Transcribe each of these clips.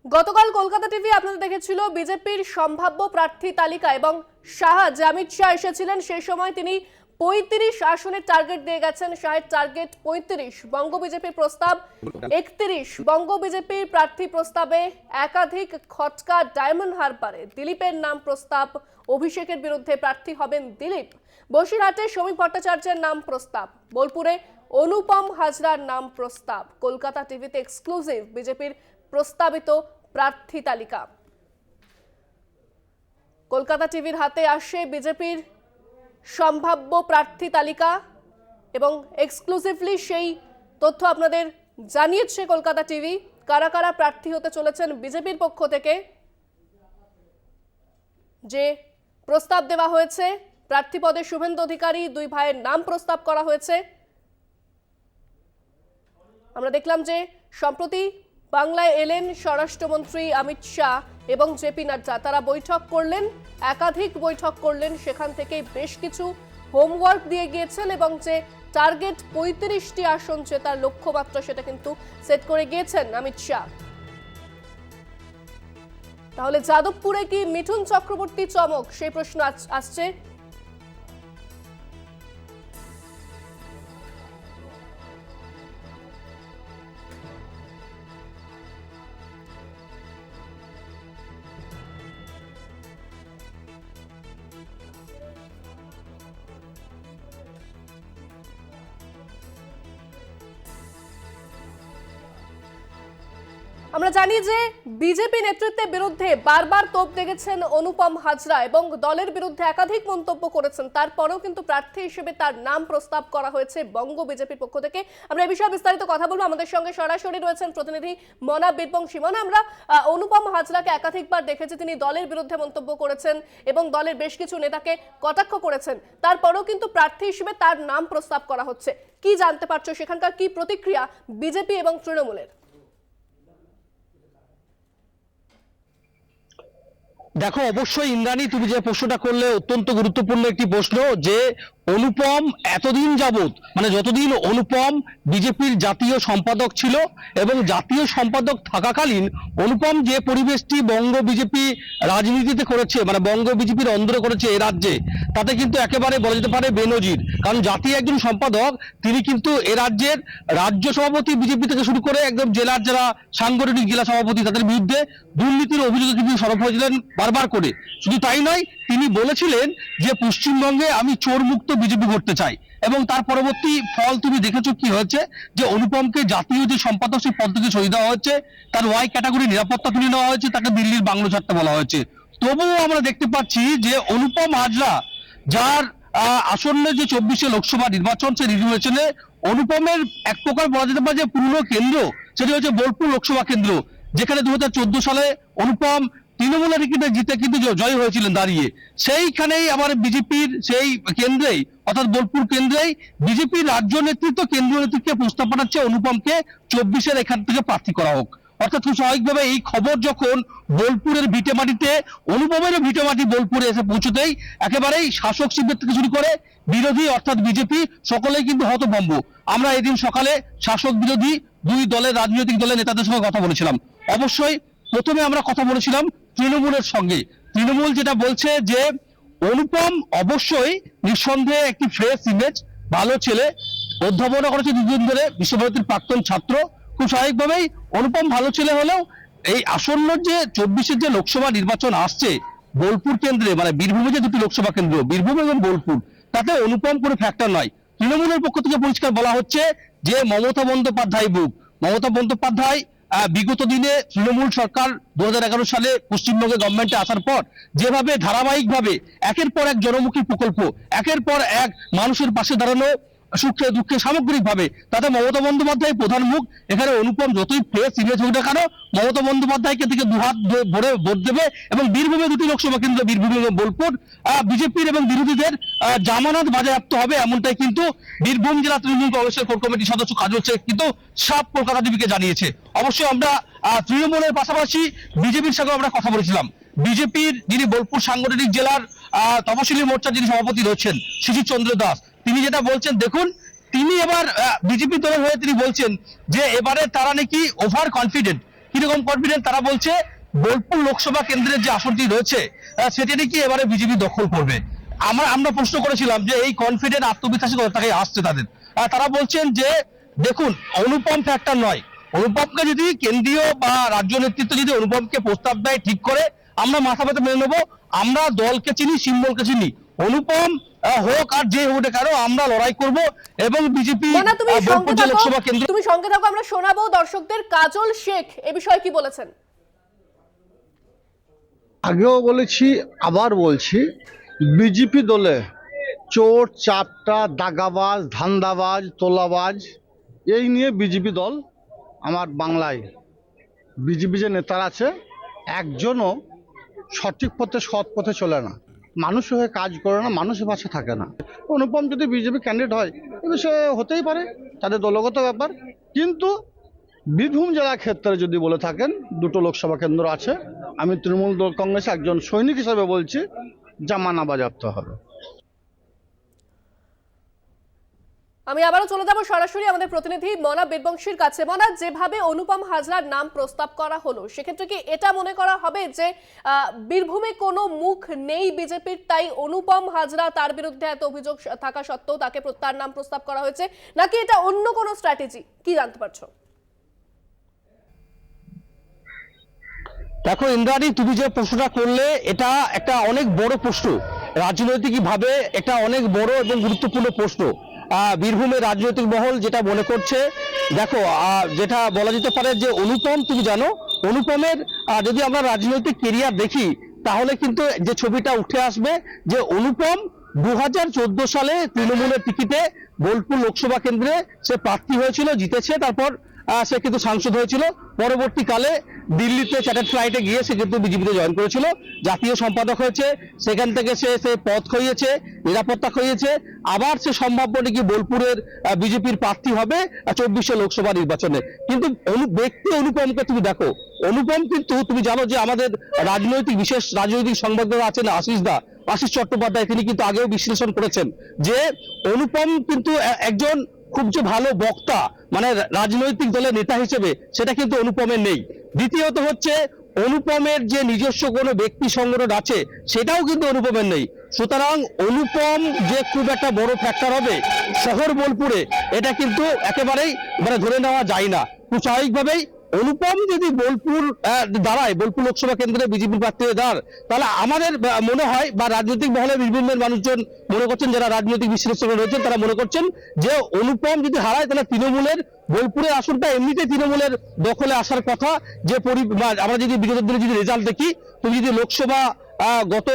গতকাল কলকাতা টিভি আপনাদের দেখেছিল বিজেপির সম্ভাব্য প্রার্থী তালিকা এবং শাহ যে অমিত শাহ এসেছিলেন সেই সময় তিনি ৩৫ আসনের টার্গেট দিয়ে গেছেন। শাহের টার্গেট ৩৫, বঙ্গ বিজেপির প্রস্তাব ৩১। বঙ্গ বিজেপির প্রার্থী প্রস্তাবে একাধিক খটকা। ডায়মন্ড হারবারে দিলীপের নাম প্রস্তাব, অভিষেকের বিরুদ্ধে প্রার্থী হবেন দিলীপ। বসিরহাটে শ্রমিক ভট্টাচার্যের নাম প্রস্তাব, বোলপুরে অনুপম হাজরার নাম প্রস্তাব। কলকাতা টিভিতে এক্সক্লুসিভ বিজেপির প্রস্তাবিত প্রার্থী তালিকা। কলকাতা টিভির হাতে আসে বিজেপির সম্ভাব্য প্রার্থী তালিকা এবং এক্সক্লুসিভলি সেই তথ্য আপনাদের জানিয়েছে কলকাতা টিভি। কারা কারা প্রার্থী হতে চলেছেন বিজেপির পক্ষ থেকে, যে প্রস্তাব দেওয়া হয়েছে প্রার্থী পদে শুভেন্দু অধিকারী, দুই ভাইয়ের নাম প্রস্তাব করা হয়েছে। আমরা দেখলাম যে সম্প্রতি বাংলায় এলেন স্বরাষ্ট্রমন্ত্রী অমিত শাহ এবং জেপি নাড্ডা। তারা বৈঠক করলেন, একাধিক বৈঠক করলেন, সেখান থেকে বেশ কিছু হোমওয়ার্ক দিয়ে গিয়েছেন এবং যে টার্গেট ৩৫টি আসন যে তার লক্ষ্যমাত্রা সেটা কিন্তু সেট করে গিয়েছেন অমিত শাহ। তাহলে যাদবপুরে কি মিঠুন চক্রবর্তী চমক, সেই প্রশ্ন আসছে। আমরা জানি যে বিজেপি নেতৃত্বের বিরুদ্ধে বারবার তোপ দেখেছেন অনুপম হাজরা এবং দলের বিরুদ্ধে একাধিক মন্তব্য করেছেন। তারপরেও কিন্তু প্রার্থী হিসেবে তার নাম প্রস্তাব করা হয়েছে বঙ্গ বিজেপির পক্ষ থেকে। আমরা এই বিষয়ে বিস্তারিত কথা বলবো। আমাদের সঙ্গে সরাসরি রয়েছেন প্রতিনিধি মনা বিধ্বংসী। মনা, আমরা অনুপম হাজরাকে একাধিকবার দেখেছি, তিনি দলের বিরুদ্ধে মন্তব্য করেছেন এবং দলের বেশ কিছু নেতাকে কটাক্ষ করেছেন। তারপরেও কিন্তু প্রার্থী হিসেবে তার নাম প্রস্তাব করা হচ্ছে। কি জানতে পারছো, সেখানকার কি প্রতিক্রিয়া বিজেপি এবং তৃণমূলের? দেখো, অবশ্যই ইন্দ্রাণী, তুমি যে প্রশ্নটা করলে অত্যন্ত গুরুত্বপূর্ণ একটি প্রশ্ন, যে অনুপম এতদিন যাবত, মানে যতদিন অনুপম বিজেপির জাতীয় সম্পাদক ছিল এবং জাতীয় সম্পাদক থাকাকালীন অনুপম যে পরিবেশটি বঙ্গ বিজেপি রাজনীতিতে করেছে, মানে বঙ্গ বিজেপির অন্দরে করেছে এ রাজ্যে, তাতে কিন্তু একেবারে বলা যেতে পারে বেনজির। কারণ জাতীয় একজন সম্পাদক, তিনি কিন্তু এ রাজ্যের রাজ্য সভাপতি বিজেপি থেকে শুরু করে একদম জেলার যারা সাংগঠনিক জেলা সভাপতি তাদের বিরুদ্ধে দুর্নীতির অভিযোগে কিন্তু সরব হয়েছিলেন বারবার করে। শুধু তাই নয়, তিনি বলেছিলেন যে পশ্চিমবঙ্গে আমি চোর মুক্ত বিজেপি করতে চাই, এবং তার পরবর্তী ফল তুমি দেখেছো কি হয়েছে, যে অনুপমকে জাতীয় যে সম্পাদক সেই পদ থেকে সরিয়ে দেওয়া হয়েছে, তার ওয়াই ক্যাটাগরি নিরাপত্তা তুলে নেওয়া হয়েছে, তাকে দিল্লির বাংলো ছাড়তে বলা হয়েছে। তবুও আমরা দেখতে পাচ্ছি যে অনুপম হাজরা, যার আসন্ন যে 24শে লোকসভা নির্বাচন, সেই নির্বাচনে অনুপমের এক প্রকার বলা যেতে পারে যে পুরনো কেন্দ্র, সেটি হচ্ছে বোলপুর লোকসভা কেন্দ্র, যেখানে 2014 সালে অনুপম তৃণমূলের টিকিটে জিতে কিন্তু জয় হয়েছিলেন দাঁড়িয়ে। সেইখানেই আবার বিজেপির সেই কেন্দ্রেই, অর্থাৎ বোলপুর কেন্দ্রেই বিজেপির রাজ্য নেতৃত্ব কেন্দ্রীয় নেতৃত্বকে প্রস্তাব পাঠাচ্ছে অনুপমকে 24-এর এখান থেকে প্রার্থী করা হোক। অর্থাৎ খুব স্বাভাবিকভাবে এই খবর যখন বোলপুরের ভিটেমাটিতে, অনুপমেরও ভিটেমাটি বোলপুরে এসে পৌঁছতেই একেবারেই শাসক শিবির থেকে শুরু করে বিরোধী অর্থাৎ বিজেপি সকলেই কিন্তু হতভম্ব। আমরা এদিন সকালে শাসক বিরোধী দুই দলের রাজনৈতিক দলের নেতাদের সঙ্গে কথা বলেছিলাম। অবশ্যই প্রথমে আমরা কথা বলেছিলাম তৃণমূলের সঙ্গে। তৃণমূল যেটা বলছে যে অনুপম অবশ্যই নিঃসন্দেহে একটি ফ্রেশ ইমেজ, ভালো ছেলে, অধ্যাপনা করেছে দুদিন ধরে, বিশ্বভারতীর প্রাক্তন ছাত্র। খুব স্বাভাবিকভাবেই অনুপম ভালো ছেলে হলেও এই আসন্ন যে 24-এর যে লোকসভা নির্বাচন আসছে বোলপুর কেন্দ্রে, মানে বীরভূমে যে দুটি লোকসভা কেন্দ্র, বীরভূম এবং বোলপুর, তাতে অনুপম কোনো ফ্যাক্টর নয়। তৃণমূলের পক্ষ থেকে পরিষ্কার বলা হচ্ছে যে মমতা বন্দ্যোপাধ্যায় বুক, মমতা বন্দ্যোপাধ্যায় বিগত দিনে তৃণমূল সরকার 2011 সালে পশ্চিমবঙ্গে গভর্নমেন্টে আসার পর যেভাবে ধারাবাহিকভাবে একের পর এক জনমুখী প্রকল্প, একের পর এক মানুষের পাশে দাঁড়ানো, সুখে দুঃখে সামগ্রিকভাবে, তাতে মমতা বন্দ্যোপাধ্যায় প্রধান মুখ। এখানে অনুপম যতই ফ্রেশ ইমেজ হোক না কেন, মমতা বন্দ্যোপাধ্যায়কে থেকে দুহাত ভরে ভোট দেবে এবং বীরভূমে দুটি লোকসভা কেন্দ্র, বীরভূম এবং বোলপুর, বিজেপির এবং বিরোধীদের জামানত বাজেয়াপ্ত হবে, এমনটাই কিন্তু বীরভূম জেলা তৃণমূল কংগ্রেসের কোর কমিটির সদস্য কাজল শেখ কিন্তু সাফ কলকাতা টিভিকে জানিয়েছে। অবশ্যই আমরা তৃণমূলের পাশাপাশি বিজেপির সঙ্গে আমরা কথা বলেছিলাম। বিজেপির যিনি বোলপুর সাংগঠনিক জেলার তপশিলি মোর্চার যিনি সভাপতি রয়েছেন শিশির চন্দ্র দাস, তিনি যেটা বলছেন, দেখুন, তিনি এবার বিজেপি দলের হয়ে তিনি বলছেন যে এবারে তারা নাকি ওভার কনফিডেন্ট, কিরকম কনফিডেন্ট তারা বলছে বোলপুর লোকসভা কেন্দ্রের যে আসনটি রয়েছে সেটি নাকি এবারে বিজেপি দখল করবে। আমরা প্রশ্ন করেছিলাম যে এই কনফিডেন্ট আত্মবিশ্বাসী কোথা থেকে আসছে তাদের। তারা বলছেন যে দেখুন অনুপম ফ্যাক্টর নয়, অনুপমকে যদি কেন্দ্রীয় বা রাজ্য নেতৃত্ব যদি অনুপমকে প্রস্তাব দেয় ঠিক করে আমরা মাথা পেতে মেনে নেবো। আমরা দলকে চিনি, সিম্বলকে চিনি, অনুপম হোক আর যে হোক কেন আমরা লড়াই করব এবং বিজেপি লোকসভা কেন্দ্র। তুমি সঙ্গে থাকো, আমরা শোনাবো দর্শকদের। কাজল শেখ এ বিষয়ে কি বলেছেন। আগেও বলেছি, আবার বলছি, বিজেপি দলে চোর চাপটা, দাগাবাজ, ধান্দাবাজ, তোলাবাজ, এই নিয়ে বিজেপি দল আমার বাংলায় বিজেপি যে নেতারা আছে একজনও সঠিক পথে সৎ পথে চলে না, মানুষের হয়ে কাজ করে না, মানুষের পাশে থাকে না। অনুপম যদি বিজেপি ক্যান্ডিডেট হয় তবে সে হতেই পারে, তাদের দলগত ব্যাপার। কিন্তু বীরভূম জেলার ক্ষেত্রে যদি বলে থাকেন, দুটো লোকসভা কেন্দ্র আছে, আমি তৃণমূল কংগ্রেসে একজন সৈনিক হিসেবে বলছি, জামানা বাজেয়াপ্ত হবে। আমি আবারও চলে যাবো সরাসরি আমাদের প্রতিনিধি মনা বীরবংশীর কাছে। মনা, যেভাবে অনুপম হাজরার নাম প্রস্তাব করা হলো সেক্ষেত্রে কি এটা মনে করা হবে যে বীরভূমে কোনো মুখ নেই বিজেপির, তাই অনুপম হাজরা তার বিরুদ্ধে এত অভিযোগ থাকা সত্ত্বেও তাকে তার নাম প্রস্তাব করা হয়েছে, নাকি এটা অন্য কোনো স্ট্র্যাটেজি, কি জানতে পারছো? দেখো ইন্দ্রাণী, তুমি যে প্রশ্নটা করলে এটা একটা অনেক বড় প্রশ্ন, রাজনৈতিক ভাবে একটা অনেক বড় এবং গুরুত্বপূর্ণ প্রশ্ন। বীরভূমের রাজনৈতিক মহল যেটা মনে করছে, দেখো যেটা বলা যেতে পারে যে অনুপম, তুমি জানো অনুপমের যদি আমরা রাজনৈতিক কেরিয়ার দেখি তাহলে কিন্তু যে ছবিটা উঠে আসবে যে অনুপম 2014 সালে তৃণমূলের টিকিটে বোলপুর লোকসভা কেন্দ্রে সে প্রার্থী হয়েছিল, জিতেছে, তারপর সে কিন্তু সাংসদ হয়েছিল। পরবর্তীকালে দিল্লিতে চ্যাটার্ড ফ্লাইটে গিয়ে সে কিন্তু বিজেপিতে জয়েন করেছিল, জাতীয় সম্পাদক হয়েছে, সেখান থেকে সে পদ খইয়েছে, নিরাপত্তা খইয়েছে, আবার সে সম্ভাব্য নাকি বোলপুরের বিজেপির প্রার্থী হবে 24 লোকসভা নির্বাচনে। কিন্তু ব্যক্তি অনুপমকে তুমি দেখো, অনুপম কিন্তু তুমি জানো যে আমাদের বিশেষ রাজনৈতিক সংবাদদাতা আছেন আশিস চট্টোপাধ্যায়, তিনি কিন্তু আগেও বিশ্লেষণ করেছেন যে অনুপম কিন্তু একজন খুব যে ভালো বক্তা, মানে রাজনৈতিক দলের নেতা হিসেবে সেটা কিন্তু অনুপমের নেই। দ্বিতীয়ত হচ্ছে অনুপমের যে নিজস্ব কোনো ব্যক্তি সংগঠন আছে সেটাও কিন্তু অনুপমের নেই। সুতরাং অনুপম যে খুব একটা বড় ফ্যাক্টর হবে শহর বোলপুরে, এটা কিন্তু একেবারেই ধরে নেওয়া যায় না। খুব স্বাভাবিকভাবেই অনুপম যদি বোলপুর দাঁড়ায়, বোলপুর লোকসভা কেন্দ্রে বিজেপি প্রার্থী হয়ে দাঁড়ায়, তাহলে আমাদের মনে হয় বা রাজনৈতিক মহলে বীরভূমের মানুষজন মনে করছেন, যারা রাজনৈতিক বিশ্লেষক রয়েছেন তারা মনে করছেন যে অনুপম যদি হারায় তাহলে তৃণমূলের বোলপুরের আসনটা এমনিতে তৃণমূলের দখলে আসার কথা। যে আমরা যদি বিগত দিনে যদি রেজাল্ট দেখি, তুমি যদি লোকসভা গত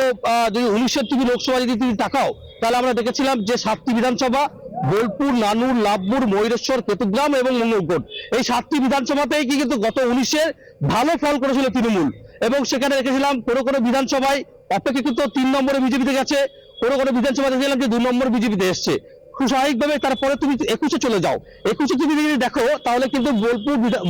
যদি 19-এর তুমি লোকসভা যদি তুমি তাকাও, তাহলে আমরা দেখেছিলাম যে 7টি বিধানসভা বোলপুর, নানুর, লাভপুর, ময়ূরেশ্বর, কেতুগ্রাম এবং মঙ্গলকোট, এই 7টি বিধানসভাতেই কিন্তু গত 19-এ ভালো ফল করেছিল তৃণমূল। এবং সেখানে দেখেছিলাম কোনো বিধানসভায় অপেক্ষাকৃত 3 নম্বরে বিজেপিতে গেছে, কোনো বিধানসভা দেখেছিলাম যে 2 নম্বর বিজেপিতে এসছে। খুব স্বাভাবিকভাবে তারপরে তুমি 21-এ চলে যাও, 21-এ তুমি যদি দেখো তাহলে কিন্তু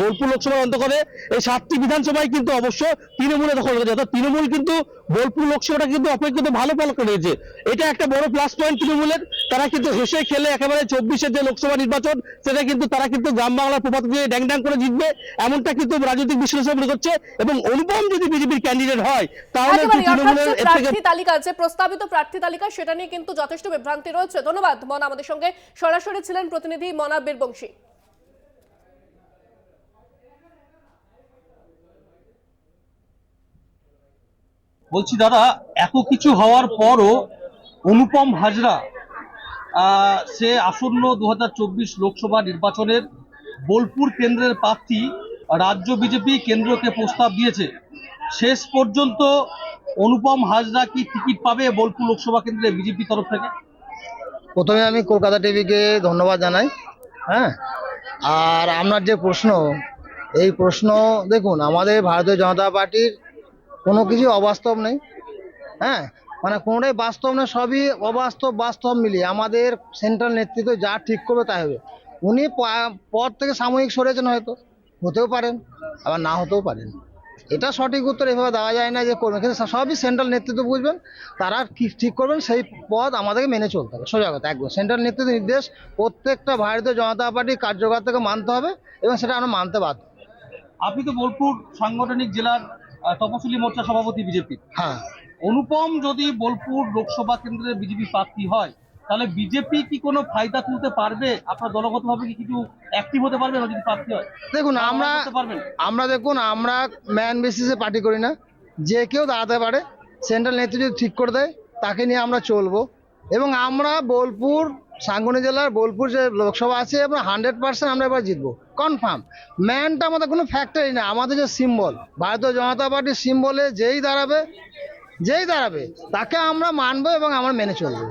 বোলপুর লোকসভার অন্তর্গতে এই 7টি বিধানসভায় কিন্তু অবশ্য তৃণমূলে দখল করেছে। অর্থাৎ তৃণমূল কিন্তু বোলপুর লোকসভাটা কিন্তু অপেক্ষিত ভালো ফল করেছে, এটা একটা বড় প্লাস পয়েন্ট তৃণমূলের। তারা কিন্তু হেসে খেলে একেবারে 24-এর যে লোকসভা নির্বাচন সেটা কিন্তু তারা কিন্তু গ্রাম বাংলার প্রপাত দিয়ে ড্যাং ড্যাং করে জিতবে, এমনটা কিন্তু রাজনৈতিক বিশ্লেষক মনে করছে। এবং অনুপম যদি বিজেপির ক্যান্ডিডেট হয় তাহলে তৃণমূলের প্রার্থী তালিকা, যে প্রস্তাবিত প্রার্থী তালিকা, সেটা নিয়ে কিন্তু যথেষ্ট বিভ্রান্তি রয়েছে। ধন্যবাদ মনা, আমাদের সঙ্গে সরাসরি ছিলেন প্রতিনিধি মনা বীরবংশী। বলছি দাদা, এত কিছু হওয়ার পরও অনুপম হাজরা সে আসন্ন 2024 লোকসভা নির্বাচনের বোলপুর কেন্দ্রের প্রার্থী, রাজ্য বিজেপি কেন্দ্রকে প্রস্তাব দিয়েছে। শেষ পর্যন্ত অনুপম হাজরা কি টিকিট পাবে বোলপুর লোকসভা কেন্দ্রে বিজেপি তরফ থেকে? প্রথমে আমি কলকাতা টিভিকে ধন্যবাদ জানাই। হ্যাঁ, আর আপনার যে প্রশ্ন, এই প্রশ্ন দেখুন, আমাদের ভারতীয় জনতা পার্টির কোনো কিছু অবাস্তব নেই। হ্যাঁ, মানে কোনোটাই বাস্তব না, সবই অবাস্তব বাস্তব মিলিয়ে আমাদের সেন্ট্রাল নেতৃত্ব যা ঠিক করবে তাই হবে। উনি পদ থেকে সাময়িক সরেছেন, হয়তো হতেও পারেন, আবার না হতেও পারেন। এটা সঠিক উত্তর এভাবে দেওয়া যায় না যে করবেন, কিন্তু সবই সেন্ট্রাল নেতৃত্ব বুঝবেন, তারা কি ঠিক করবেন সেই পদ আমাদেরকে মেনে চলতে হবে। সোজা কথা, একদম সেন্ট্রাল নেতৃত্ব নির্দেশ প্রত্যেকটা ভারতীয় জনতা পার্টির কার্যকর্তাকে মানতে হবে এবং সেটা আমরা মানতে বাধ্য। আপনি তো বোলপুর সাংগঠনিক জেলার তপশিলি মোর্চা সভাপতি বিজেপি। হ্যাঁ, অনুপম যদি বোলপুর লোকসভা কেন্দ্রের বিজেপি প্রার্থী হয় তাহলে বিজেপি কি কোনো ফায়দা তুলতে পারবে? আপনার দলগতভাবে কি কিছু অ্যাক্টিভ হতে পারবে না যদি প্রার্থী হয়? দেখুন আমরা করতে পারবেন? আমরা ম্যান বেসিসে পার্টি করি না, যে কেউ দাঁড়াতে পারে। সেন্ট্রাল নেতৃত্ব যদি ঠিক করে দেয় তাকে নিয়ে আমরা চলবো। এবং আমরা বোলপুর সাংগঠনিক জেলার বোলপুর যে লোকসভা আছে আমরা 100% আমরা এবার জিতবো, কনফার্ম। ম্যানটা আমাদের কোনো ফ্যাক্টরি না, আমাদের যে সিম্বল ভারতীয় জনতা পার্টির সিম্বলে যেই দাঁড়াবে তাকে আমরা মানবো এবং আমরা মেনে চলবো।